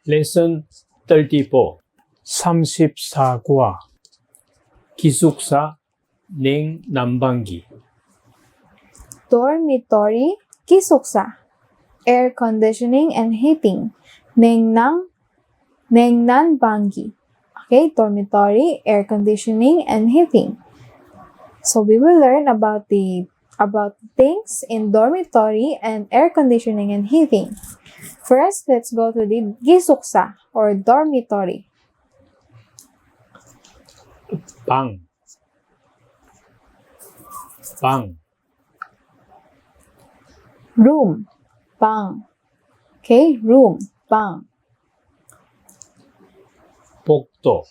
Lesson 34 34과 기숙사 냉난방기 Dormitory, 기숙사. Air conditioning and heating. 냉난방기. Okay, dormitory, air conditioning and heating. So we will learn about things in dormitory and air conditioning and heating. First, let's go to the 기숙사 or dormitory. 방 Room, 방. Okay, room, 방. 복도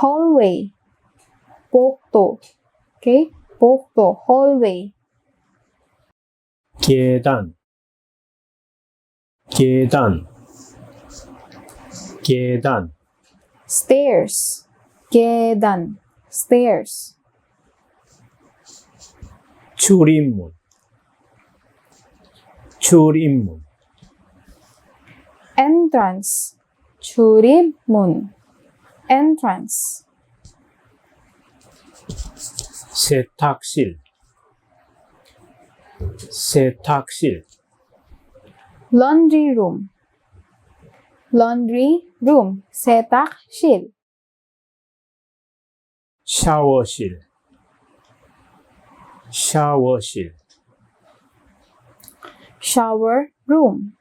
Hallway, 복도. Okay, 복도, hallway. 계단 Stairs, 계단, stairs. 출입문 Entrance, 출입문. Entrance. 세탁실 Laundry room, 세탁실. 샤워실 Shower room,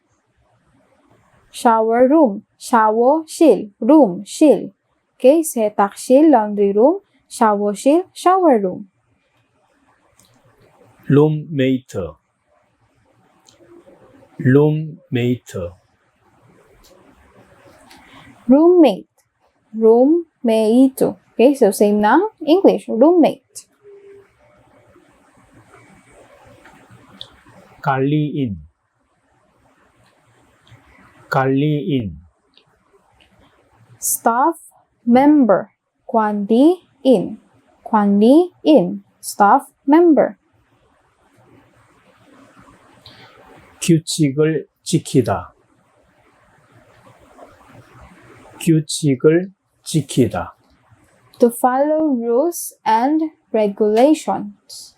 샤워실, room, 실. Okay, 세탁실, laundry room, 샤워실, shower room. 룸메이트 Roommate. Okay, so same ng English, roommate. 관리인 Staff member, 관리인, staff member. 규칙을 지키다 To follow rules and regulations.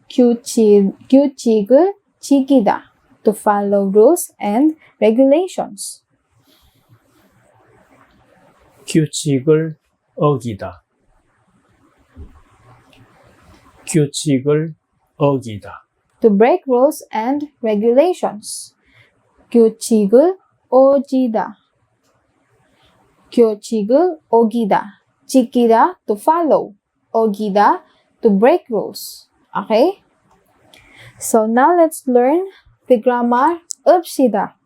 규칙을 지키다. To follow rules and regulations. 규칙을 어기다 To break rules and regulations. 규칙을 어기다. 지키다, to follow. 어기다, to break rules. Okay? So now let's learn the grammar 읍시다.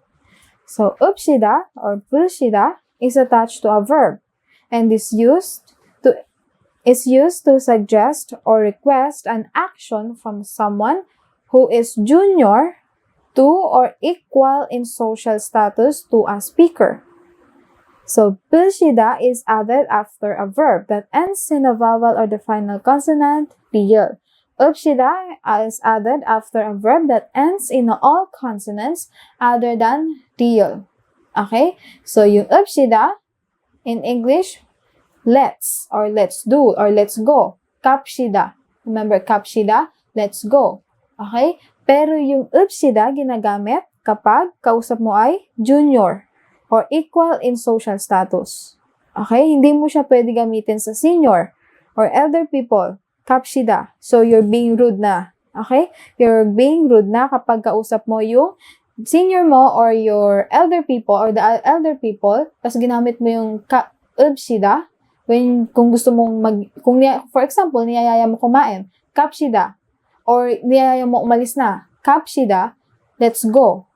So 읍시다 or 불시다 is attached to a verb and is used to suggest or request an action from someone who is junior to or equal in social status to a speaker. So, 불시다 is added after a verb that ends in a vowel or the final consonant, 띠을. 읍시다 is added after a verb that ends in all consonants other than 띠을. Okay? So, yung 읍시다, in English, let's, or let's do, or let's go. 갑시다. Remember, 갑시다, let's go. Okay? Pero yung 읍시다 ginagamit kapag kausap mo ay junior or equal in social status. Okay? Hindi mo siya pwede gamitin sa senior or elder people. Kapshida. So, you're being rude na. Okay? You're being rude na kapag kausap mo yung senior mo or your elder people or the elder people, tapos ginamit mo yung kapshida kung gusto mong for example, niyayaya mo kumain, kapshida. Or niyayaya mo umalis na, kapshida, let's go.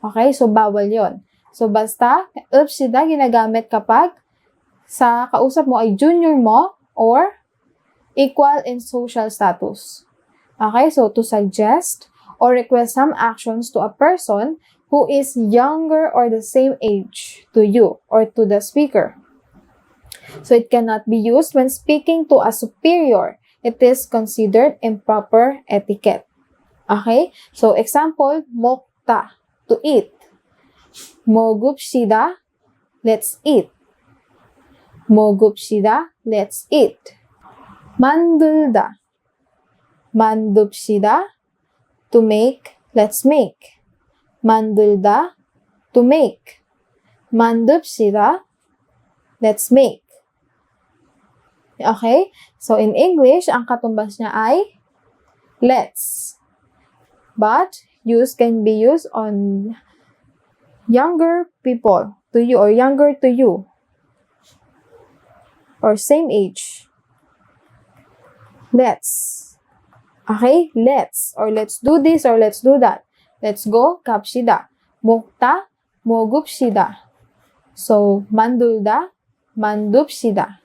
Okay? So, bawal yon. So, basta, 읍시다 ginagamit kapag sa kausap mo ay junior mo or equal in social status. Okay? So, to suggest or request some actions to a person who is younger or the same age to you or to the speaker. So, it cannot be used when speaking to a superior. It is considered improper etiquette. Okay? So, example, 먹다, to eat. 먹읍시다, let's eat. 먹읍시다, let's eat. 만들다, 만듭시다, to make, let's make. 만들다, to make. 만듭시다, let's make. Okay? So, in English, ang katumbas niya ay let's. But, can be used on younger people to you or younger to you. Or same age. Let's. Okay? Let's. Or let's do this or let's do that. Let's go. 갑시다. 먹다. 먹읍시다. So, 만들다. 만듭시다.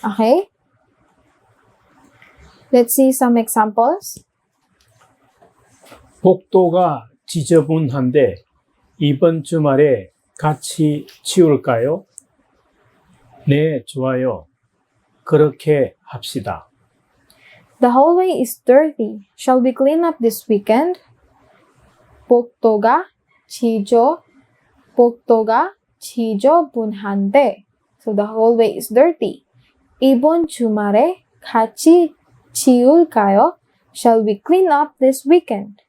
Okay? Let's see some examples. 복도가 지저분한데 이번 주말에 같이 치울까요? 네, 좋아요. 그렇게 합시다. The hallway is dirty. Shall we clean up this weekend? 복도가 지저분한데. So the hallway is dirty. 이번 주말에 같이 치울까요? Shall we clean up this weekend?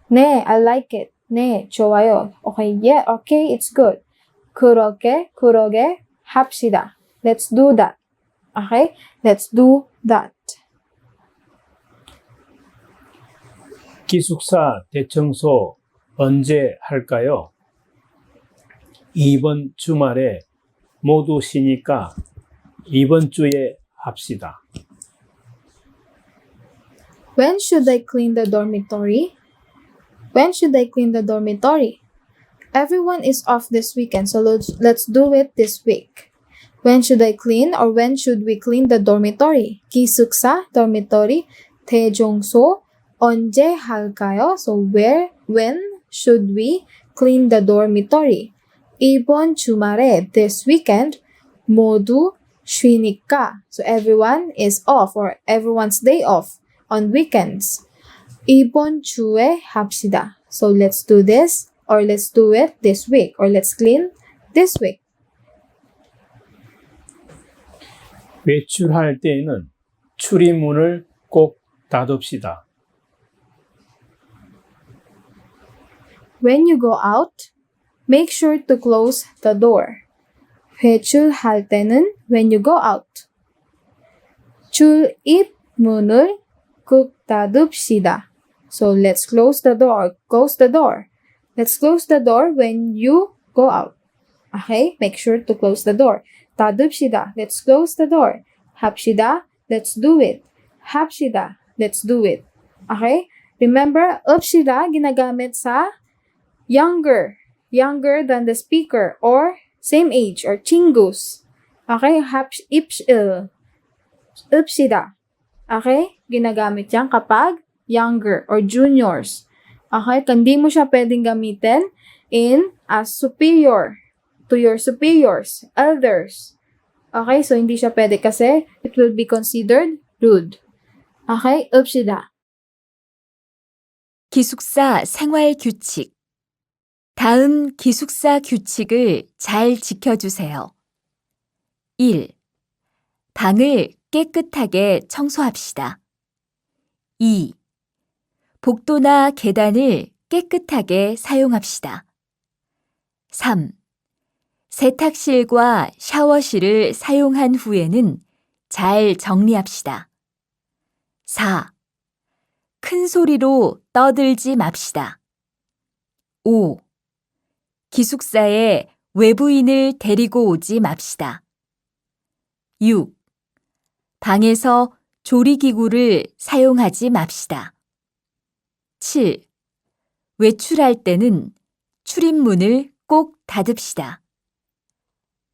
네, I like it. 네, 좋아요. Okay, yeah, okay, it's good. 그러게 합시다. Let's do that. Okay? Let's do that. 기숙사 대청소 언제 할까요? 이번 주말에 모두 쉬니까 이번 주에 합시다. When should I clean the dormitory? When should I clean the dormitory? Everyone is off this weekend, so let's do it this week. When should I clean or when should we clean the dormitory? 기숙사, dormitory, 대청소, 언제 할까요? So when should we clean the dormitory? 이번 주말에, this weekend, 모두 쉬니까. So everyone is off or everyone's day off on weekends. 이번 주에 합시다. So let's do this or let's do it this week or let's clean this week. 외출할 때에는 출입문을 꼭 닫읍시다. When you go out, make sure to close the door. 외출할 때는 when you go out. 출입문을 꼭 닫읍시다. So let's close the door. Close the door. Let's close the door when you go out. Okay? Make sure to close the door. 닫읍시다. Let's close the door. 합시다. Let's do it. 합시다. Let's do it. Okay? Remember, 읍시다 ginagamit sa younger than the speaker or same age or 친구s. Okay? 읍시다. Okay? Ginagamit yan kapag younger or juniors. Okay? Hindi mo siya pwedeng gamitin in as superior to your superiors, elders. Okay? So, hindi siya pwede kasi it will be considered rude. Okay? 읍시다. 기숙사 생활 규칙. 다음 기숙사 규칙을 잘 지켜주세요. 1. 방을 깨끗하게 청소합시다. 2. 복도나 계단을 깨끗하게 사용합시다. 3. 세탁실과 샤워실을 사용한 후에는 잘 정리합시다. 4. 큰 소리로 떠들지 맙시다. 5. 기숙사에 외부인을 데리고 오지 맙시다. 6. 방에서 조리기구를 사용하지 맙시다. 7. 외출할 때는 출입문을 꼭 닫읍시다.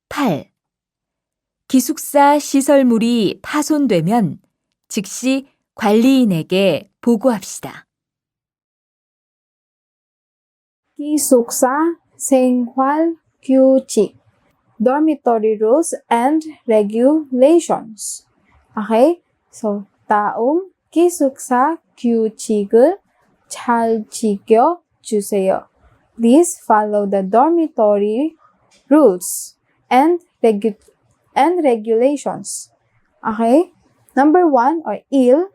8. 기숙사 시설물이 파손되면 즉시 관리인에게 보고합시다. 기숙사 생활 규칙. Dormitory rules and regulations. Okay? So, 다음 기숙사 규칙을 잘 지켜주세요. Please follow the dormitory rules and regulations. Okay? Number 1 or il,